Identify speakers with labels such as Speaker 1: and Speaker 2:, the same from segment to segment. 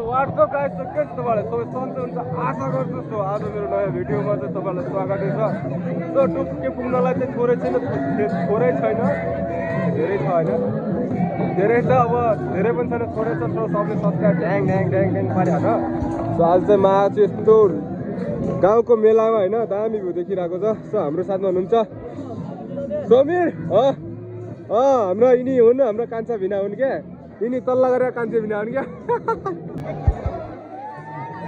Speaker 1: WhatsApp guys के तपाईहरुलाई सबै सन्चै हुन्छ आशा गर्छु। सो आज मेरो नयाँ भिडियोमा चाहिँ तपाईहरुलाई स्वागत छ। सो टुक्के पुग्नलाई चाहिँ थोरै छैन, धेरै छ हैन, धेरै छ, अब धेरै पनि छैन, थोरै छ। सो सबले सब्स्क्राइब ड्याङ ड्याङ ड्याङ ड्याङ पारिहाल्नु। सो आज चाहिँ मा चाहिँ यस्तो गाउँको मेलामा हैन दामी भ्यू देखिरहेको छ। सो हाम्रो साथमा हुनुहुन्छ समीर। हाम्रो यिनी हुन्, हाम्रो कान्छा भिना हुन् क्या, यिनी तल्ला गरेर कान्छा भिना हुन् क्या।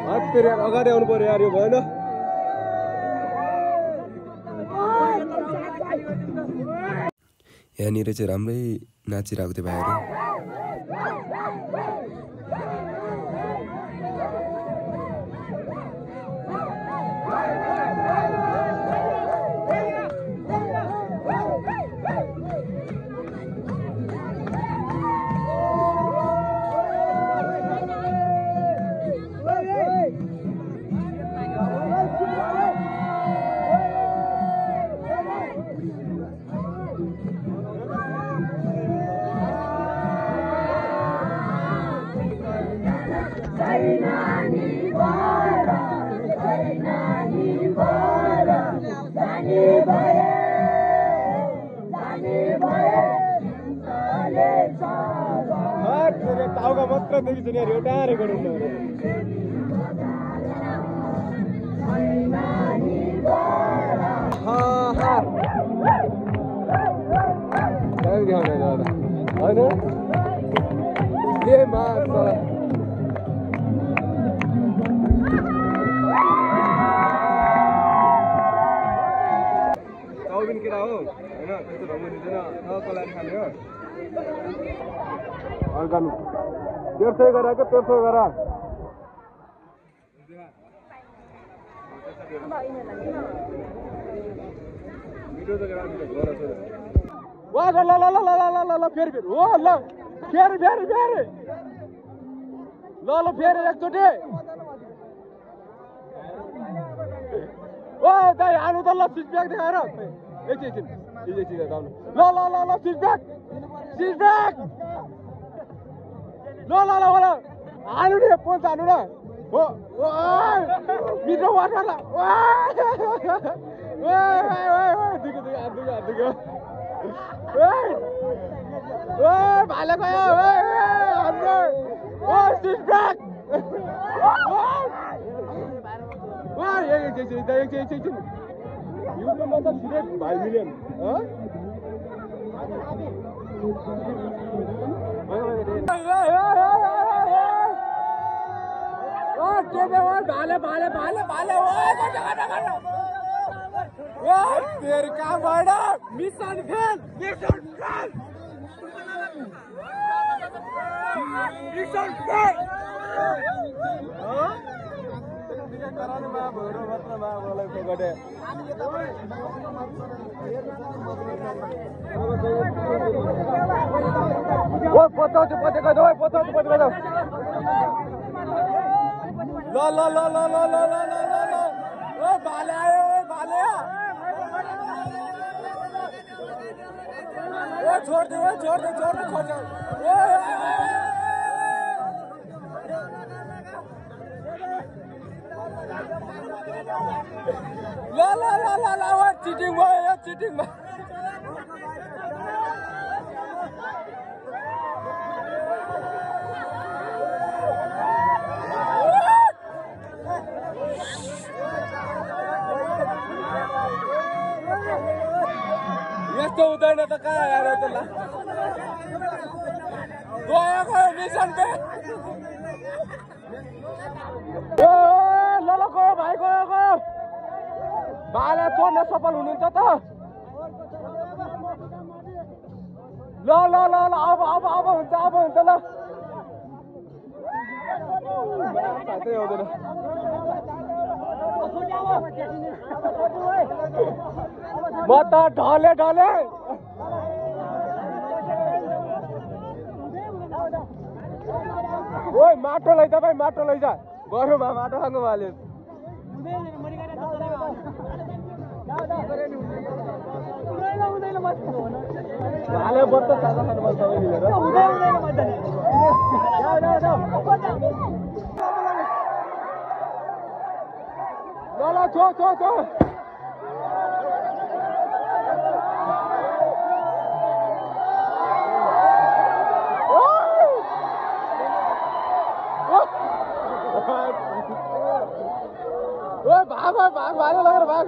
Speaker 1: अगाडि आउनु पर्यो यार, यो भएन। यहाँनिर चाहिँ राम्रै नाचिरहेको थियो भाइहरू। टाउका मात्र देखिन्छ नि यार, एउटा रेकर्ड हुन्छ। चाउबिन केटा हो होइन, त्यस्तो भन्न दिँदैन, कलाएर खाने हो। अर्गानु 150 गरा के 150 गरा। वाह ल ल ल ल ल ल ल फेरि फेरि हो ल, फेरि फेरि फेरि ल ल फेरि एकचोटि। ओ दाइ हानु त ल, सिट ब्याग देखाएर एकछिन गाउनु। ल ल ल ल सिट ब्याग ल ल ल ल हानु नि, पोच हानु न हो। मिठो वाटर ल भाले गयो सिट ब्याग। एकछिन युट्युबमा त छिटै भाइ मिलियन तेरे का बड़ा मिशन फेल। भाले आयो भाले छोड़ दे चीटिंग यस्तो हुँदैन त कहाँ आएर त ल गयो मिसन पे ल गयो भाइ गयो भाले चोर्न सफल हुनुहुन्छ त। ल ल ल ल अब हुन्छ ल साथै आउँदैन। म त ढले ओइ माटो लैजा भाइ, माटो लैजा गरौँ माटो खानु भाल्यो। भाले बत्त सादा खानुपर्छ सबै मिलेर ल छो छो छो भाग भाग भाग भागो लगेर भाग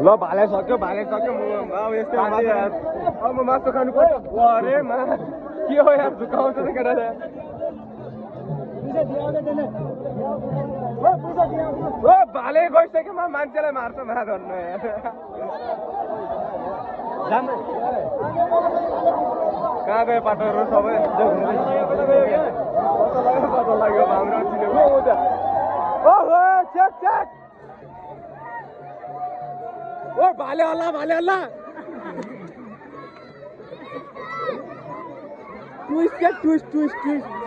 Speaker 1: ल भाले सक्यो म यस्तै अब म मासु खानु पर्छ अरे मा के हो यार झुकाउँछ त केटाले ओ भाले गइसक्यो मान्छेलाई मार्छ मा गर्नु कहाँ गयो पाटोहरू सबै पत्ता लाग्यो हाम्रो ओ भाले हल्ला ट्विस्ट क्या ट्विस्ट